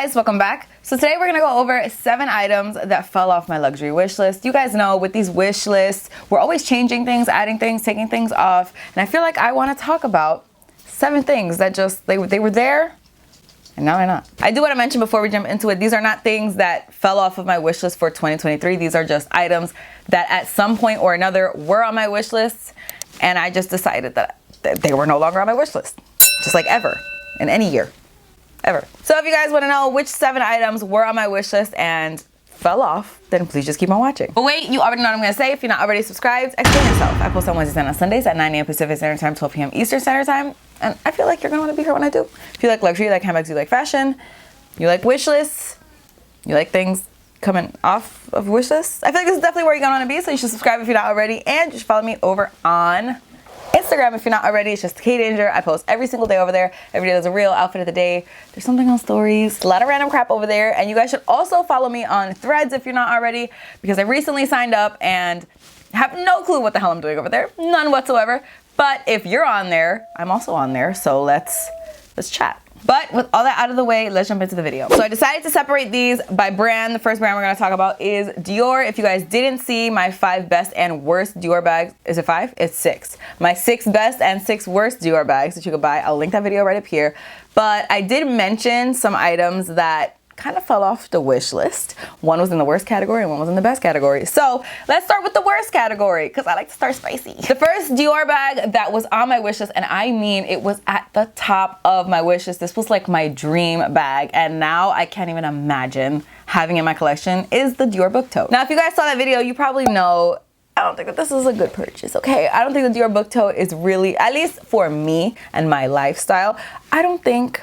guys, welcome back. So today we're gonna go over 7 items that fell off my luxury wish list. You guys know with these wish lists, we're always changing things, adding things, taking things off. And I feel like I wanna talk about 7 things that just, they were there and now they're not. I do want to mention before we jump into it, these are not things that fell off of my wish list for 2023. These are just items that at some point or another were on my wish list. And I just decided that they were no longer on my wish list. Just like ever, in any year. Ever. So if you guys want to know which 7 items were on my wish list and fell off, then please just keep on watching. But wait, you already know what I'm going to say. If you're not already subscribed, explain yourself. I post on Wednesdays and on Sundays at 9 a.m. Pacific Standard Time, 12 p.m. Eastern Standard Time. And I feel like you're going to want to be here when I do. If you like luxury, you like handbags, you like fashion, you like wish lists, you like things coming off of wish lists, I feel like this is definitely where you're going to want to be. So you should subscribe if you're not already. And you should follow me over on Instagram if you're not already. It's just K Danger. I post every single day over there. Every day there's a real outfit of the day. There's something on stories. A lot of random crap over there. And you guys should also follow me on Threads if you're not already, because I recently signed up and have no clue what the hell I'm doing over there. None whatsoever. But if you're on there, I'm also on there. So let's chat. But with all that out of the way, let's jump into the video. So I decided to separate these by brand. The first brand we're gonna talk about is Dior. If you guys didn't see my 5 best and worst Dior bags, is it 5? It's 6. My 6 best and 6 worst Dior bags that you could buy. I'll link that video right up here. But I did mention some items that kind of fell off the wish list. One was in the worst category and one was in the best category. So let's start with the worst category because I like to start spicy. The first Dior bag that was on my wish list, and I mean it was at the top of my wish list. This was like my dream bag, and now I can't even imagine having in my collection, is the Dior book tote. Now if you guys saw that video, you probably know I don't think that this is a good purchase, okay? I don't think the Dior book tote is really, at least for me and my lifestyle, I don't think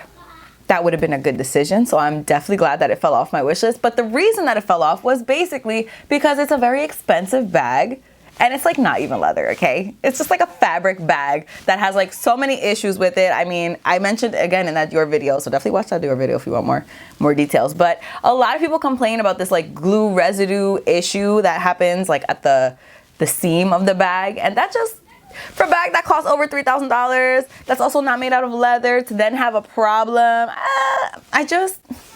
that would have been a good decision. So I'm definitely glad that it fell off my wish list. But the reason that it fell off was basically because it's a very expensive bag and it's like not even leather, okay? It's just like a fabric bag that has like so many issues with it. I mean, I mentioned again in that Dior video, so definitely watch that Dior video if you want more details. But a lot of people complain about this like glue residue issue that happens like at the seam of the bag. And that just, for a bag that costs over $3,000, that's also not made out of leather, to then have a problem,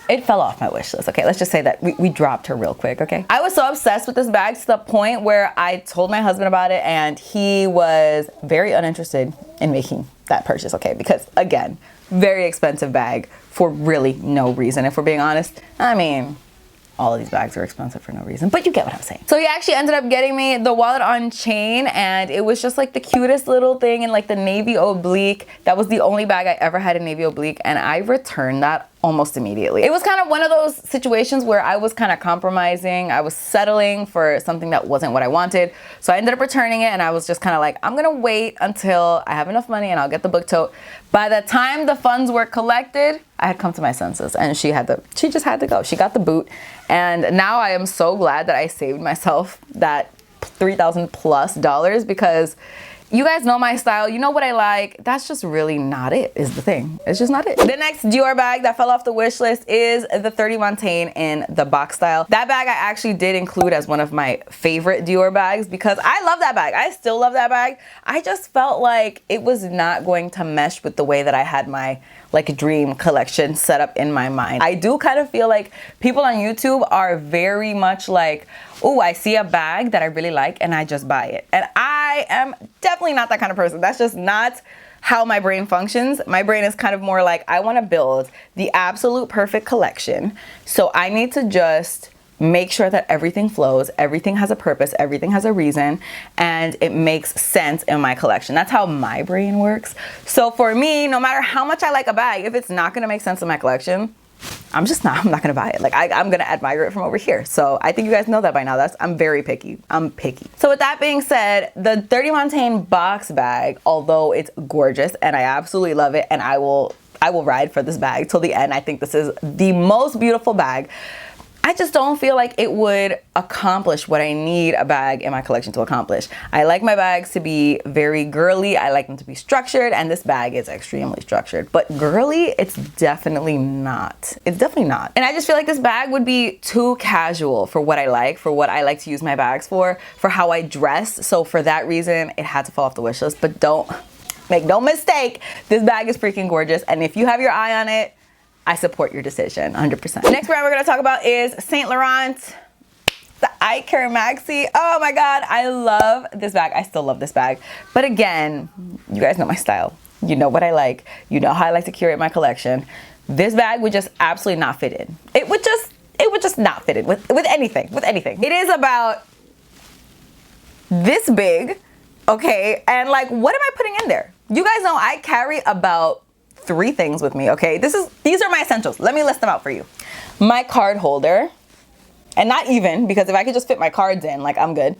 it fell off my wish list. Okay, let's just say that we dropped her real quick, okay? I was so obsessed with this bag to the point where I told my husband about it and he was very uninterested in making that purchase, okay? Because again, very expensive bag for really no reason. If we're being honest, I mean, all of these bags are expensive for no reason, but you get what I'm saying. So he actually ended up getting me the wallet on chain, and it was just like the cutest little thing in like the navy oblique. That was the only bag I ever had in navy oblique, and I returned that almost immediately. It was kind of one of those situations where I was kind of compromising. I was settling for something that wasn't what I wanted. So I ended up returning it, and I was just kind of like, I'm gonna wait until I have enough money and I'll get the book tote. By the time the funds were collected, I had come to my senses and she just had to go. She got the boot. And now I am so glad that I saved myself that $3,000 plus because you guys know my style, you know what I like. That's just really not it, is the thing. It's just not it. The next Dior bag that fell off the wish list is the 30 Montaigne in the box style. That bag I actually did include as one of my favorite Dior bags because I love that bag. I still love that bag. I just felt like it was not going to mesh with the way that I had my like dream collection set up in my mind. I do kind of feel like people on YouTube are very much like, oh, I see a bag that I really like and I just buy it. And I am definitely not that kind of person. That's just not how my brain functions. My brain is kind of more like, I want to build the absolute perfect collection. So I need to just make sure that everything flows, everything has a purpose, everything has a reason, and it makes sense in my collection. That's how my brain works. So for me, no matter how much I like a bag, if it's not gonna make sense in my collection, I'm not gonna buy it. Like I'm gonna admire it from over here. So I think you guys know that by now. I'm very picky. I'm picky. So with that being said, the 30 Montaigne box bag, although it's gorgeous and I absolutely love it, and I will ride for this bag till the end. I think this is the most beautiful bag. I just don't feel like it would accomplish what I need a bag in my collection to accomplish. I like my bags to be very girly. I like them to be structured, and this bag is extremely structured. But girly, it's definitely not. It's definitely not. And I just feel like this bag would be too casual for what I like to use my bags for how I dress. So for that reason, it had to fall off the wish list. But make no mistake, this bag is freaking gorgeous. And if you have your eye on it, I support your decision 100%. Next brand we're gonna talk about is Saint Laurent. The I Care Maxi. Oh my God, I love this bag. I still love this bag. But again, you guys know my style. You know what I like. You know how I like to curate my collection. This bag would just absolutely not fit in. It would just not fit in with anything. It is about this big, okay? And like, what am I putting in there? You guys know I carry about 3 things with me, okay? These are my essentials. Let me list them out for you. My card holder, and not even, because if I could just fit my cards in, like, I'm good.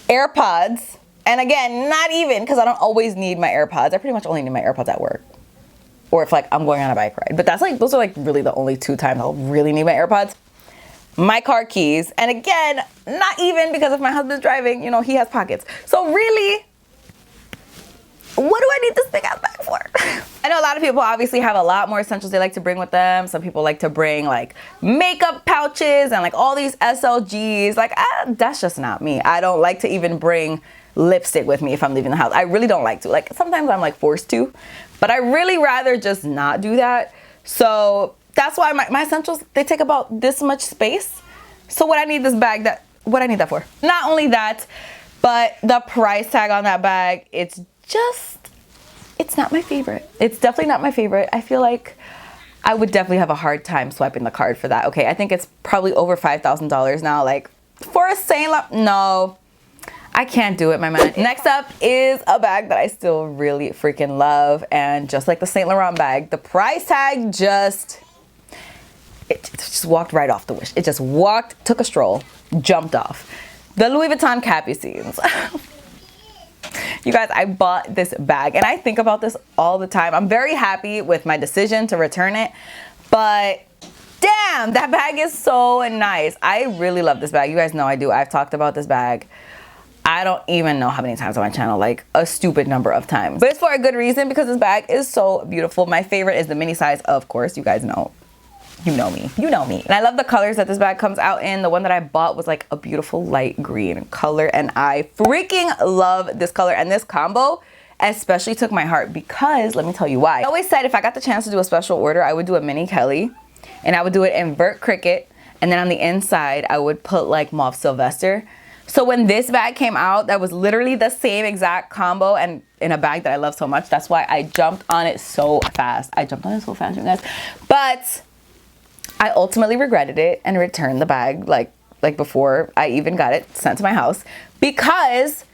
AirPods, and again, not even, because I don't always need my AirPods. I pretty much only need my AirPods at work, or if like I'm going on a bike ride. But that's like, those are like really the only 2 times I'll really need my AirPods. My car keys, and again, not even, because if my husband's driving, you know, he has pockets. So really, what do I need this big ass bag for? I know a lot of people obviously have a lot more essentials they like to bring with them. Some people like to bring like makeup pouches and like all these SLGs. Like, that's just not me. I don't like to even bring lipstick with me if I'm leaving the house. I really don't like to. Like, sometimes I'm like forced to, but I really rather just not do that. So that's why my essentials, they take about this much space. So what I need that for? Not only that, but the price tag on that bag, it's not my favorite. It's definitely not my favorite. I feel like I would definitely have a hard time swiping the card for that. Okay, I think it's probably over $5,000 now. Like, for a Saint Laurent, no, I can't do it, my man. Next up is a bag that I still really freaking love. And just like the Saint Laurent bag, the price tag just walked right off the wish. It just walked, took a stroll, jumped off. The Louis Vuitton Capucines. You guys, I bought this bag and I think about this all the time. I'm very happy with my decision to return it, but damn, that bag is so nice. I really love this bag. You guys know I do. I've talked about this bag, I don't even know how many times on my channel, like a stupid number of times. But it's for a good reason, because this bag is so beautiful. My favorite is the mini size, of course. You guys know. You know me. You know me. And I love the colors that this bag comes out in. The one that I bought was like a beautiful light green color, and I freaking love this color. And this combo especially took my heart, because let me tell you why. I always said if I got the chance to do a special order, I would do a mini Kelly, and I would do it in Vert Cricket, and then on the inside I would put like Mauve Sylvester. So when this bag came out, that was literally the same exact combo, and in a bag that I love so much. That's why I jumped on it so fast. You guys. But I ultimately regretted it and returned the bag like before I even got it sent to my house, because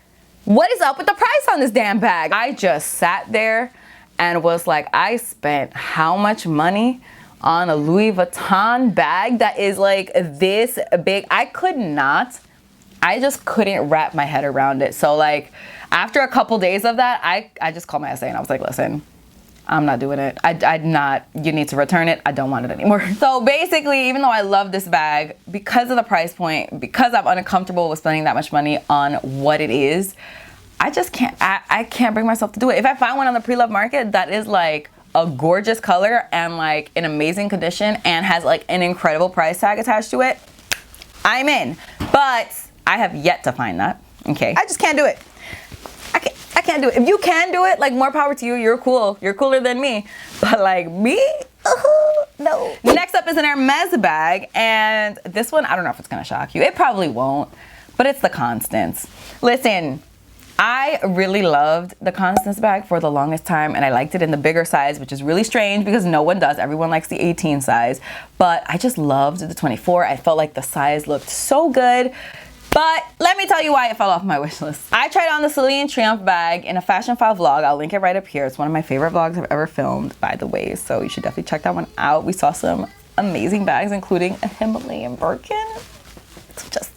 what is up with the price on this damn bag? I just sat there and was like, I spent how much money on a Louis Vuitton bag that is like this big? I just couldn't wrap my head around it. So like after a couple days of that, I just called my SA and I was like, listen, I'm not doing it. You need to return it. I don't want it anymore. So basically, even though I love this bag, because of the price point, because I'm uncomfortable with spending that much money on what it is, I just can't, I can't bring myself to do it. If I find one on the pre-loved market that is like a gorgeous color and like in amazing condition and has like an incredible price tag attached to it, I'm in. But I have yet to find that, okay? I just can't do it. I can't do it. If you can do it, like, more power to you. You're cool. You're cooler than me. But like me, no. Next up is an Hermes bag, and this one, I don't know if it's gonna shock you. It probably won't, but it's the Constance. Listen, I really loved the Constance bag for the longest time, and I liked it in the bigger size, which is really strange because no one does. Everyone likes the 18 size, but I just loved the 24. I felt like the size looked so good. But let me tell you why it fell off my wish list. I tried on the Celine Triumph bag in a Fashion File vlog. I'll link it right up here. It's one of my favorite vlogs I've ever filmed, by the way. So you should definitely check that one out. We saw some amazing bags, including a Himalayan Birkin. So just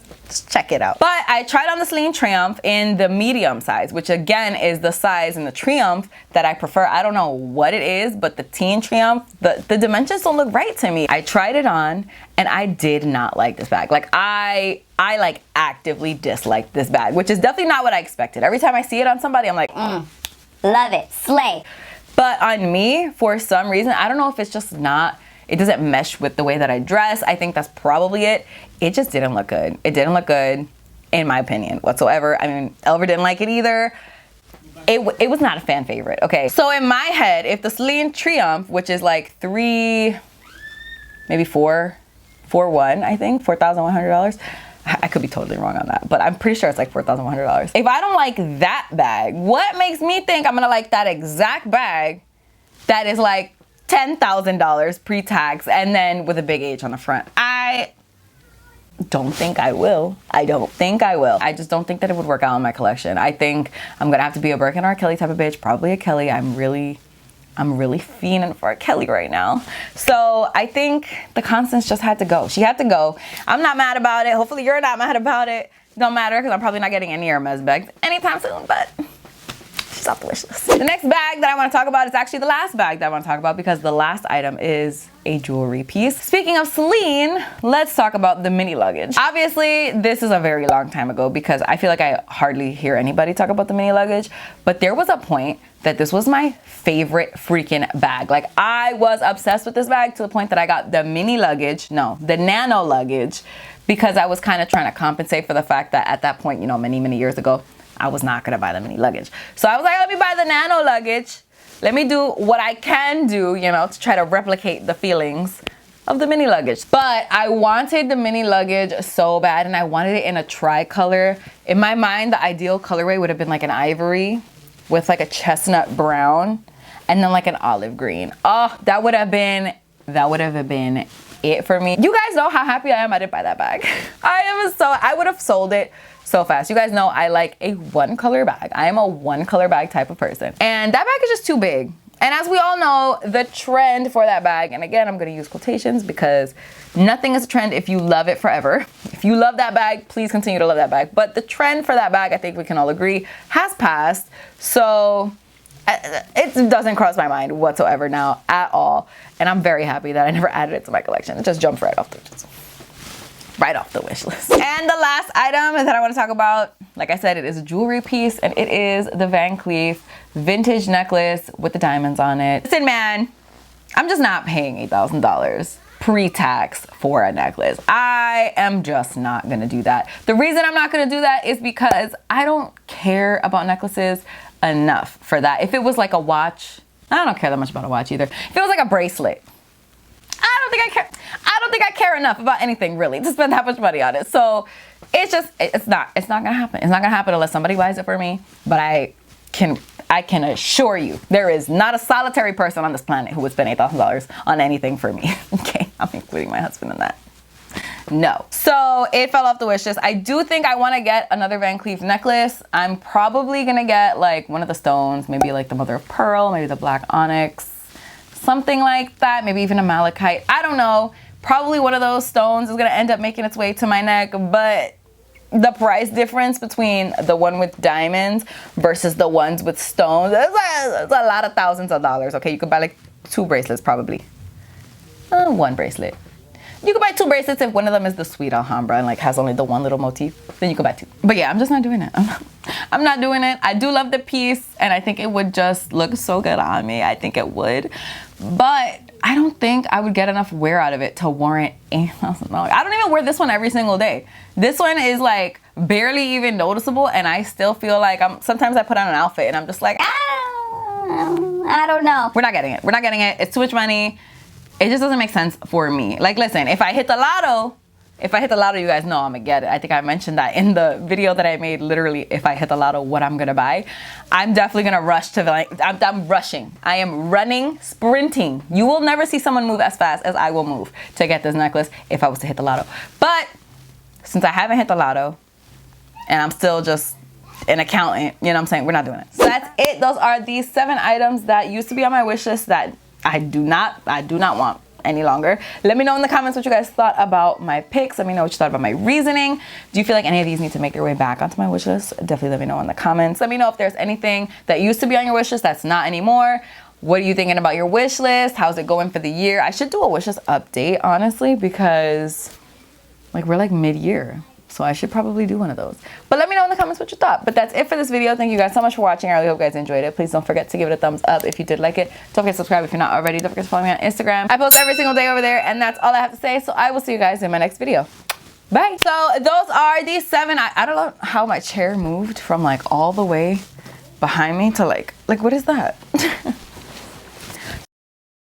check it out. But I tried on the Celine Triumph in the medium size, which again is the size in the Triumph that I prefer. I don't know what it is, but the teen Triumph, the dimensions don't look right to me. I tried it on and I did not like this bag. Like I like actively disliked this bag, which is definitely not what I expected. Every time I see it on somebody, I'm like, love it, slay. But on me, for some reason, I don't know if it's just not, it doesn't mesh with the way that I dress. I think that's probably it. It just didn't look good. It didn't look good, in my opinion, whatsoever. I mean, Elver didn't like it either. it was not a fan favorite, okay? So in my head, if the Celine Triumph, which is like maybe 4,100, I think, $4,100. I could be totally wrong on that, but I'm pretty sure it's like $4,100. If I don't like that bag, what makes me think I'm gonna like that exact bag that is like $10,000 pre-tax and then with a big H on the front? I don't think I will. I don't think I will. I just don't think that it would work out in my collection. I think I'm gonna have to be a Birkin or a Kelly type of bitch, probably a Kelly. I'm really fiending for a Kelly right now. So I think the Constance just had to go. She had to go. I'm not mad about it. Hopefully you're not mad about it. Don't matter, because I'm probably not getting any Hermes bags anytime soon, but she's off the wish list. The next bag that I want to talk about is actually the last bag that I want to talk about, because the last item is a jewelry piece. Speaking of Celine, let's talk about the mini luggage. Obviously, this is a very long time ago, because I feel like I hardly hear anybody talk about the mini luggage, but there was a point that this was my favorite freaking bag. Like, I was obsessed with this bag to the point that I got the mini luggage, no, the nano luggage, because I was kind of trying to compensate for the fact that at that point, you know, many years ago, I was not gonna buy the mini luggage. So I was like, let me buy the nano luggage. Let me do what I can do, you know, to try to replicate the feelings of the mini luggage. But I wanted the mini luggage so bad, and I wanted it in a tricolor. In my mind, the ideal colorway would have been like an ivory with like a chestnut brown and then like an olive green. Oh, that would have been it for me. You guys know how happy I am I didn't buy that bag. I would have sold it so fast. You guys know I like a one color bag. I am a one color bag type of person. And that bag is just too big. And as we all know, the trend for that bag, and again, I'm gonna use quotations because nothing is a trend if you love it forever. If you love that bag, please continue to love that bag. But the trend for that bag, I think we can all agree, has passed. So it doesn't cross my mind whatsoever now at all. And I'm very happy that I never added it to my collection. It just jumped right off the wish list. And the last item that I want to talk about, like I said, it is a jewelry piece, and it is the Van Cleef vintage necklace with the diamonds on it. Listen, man, I'm just not paying $8,000 pre-tax for a necklace. I am just not gonna do that. The reason I'm not gonna do that is because I don't care about necklaces enough for that. If it was like a watch, I don't care that much about a watch either. If it was like a bracelet, I don't think I care enough about anything really to spend that much money on it. So it's not gonna happen. It's not gonna happen unless somebody buys it for me. But I can assure you, there is not a solitary person on this planet who would spend $8,000 on anything for me. Okay, I'm including my husband in that. No. So it fell off the wish list. I do think I want to get another Van Cleef necklace. I'm probably gonna get like one of the stones, maybe like the mother of pearl, maybe the black onyx, something like that, maybe even a malachite. I don't know. Probably one of those stones is gonna end up making its way to my neck, but the price difference between the one with diamonds versus the ones with stones, it's a lot of thousands of dollars. Okay, you could buy like 2 bracelets probably. 1 bracelet. You could buy 2 bracelets if one of them is the sweet Alhambra and like has only the one little motif. Then you could buy 2. But yeah, I'm just not doing it. I'm not doing it. I do love the piece, and I think it would just look so good on me. I think it would. But I don't think I would get enough wear out of it to warrant $8,000. I don't even wear this one every single day. This one is like barely even noticeable, and I still feel like sometimes I put on an outfit and I'm just like, I don't know. We're not getting it. We're not getting it. It's too much money. It just doesn't make sense for me. Like, listen, if I hit the lotto, you guys know I'm gonna get it. I think I mentioned that in the video that I made, literally, if I hit the lotto, what I'm gonna buy. I'm definitely gonna rush to, like, I'm rushing. I am running, sprinting. You will never see someone move as fast as I will move to get this necklace if I was to hit the lotto. But since I haven't hit the lotto, and I'm still just an accountant, you know what I'm saying? We're not doing it. So that's it. Those are the 7 items that used to be on my wish list that I do not want any longer. Let me know in the comments what you guys thought about my picks. Let me know what you thought about my reasoning. Do you feel like any of these need to make their way back onto my wish list? Definitely let me know in the comments. Let me know if there's anything that used to be on your wish list that's not anymore. What are you thinking about your wish list? How's it going for the year? I should do a wish list update, honestly, because like we're like mid-year. So I should probably do one of those. But let me know in the comments what you thought. But that's it for this video. Thank you guys so much for watching. I really hope you guys enjoyed it. Please don't forget to give it a thumbs up if you did like it. Don't forget to subscribe if you're not already. Don't forget to follow me on Instagram. I post every single day over there, and that's all I have to say. So I will see you guys in my next video. Bye. So those are the 7. I don't know how my chair moved from like all the way behind me to like what is that?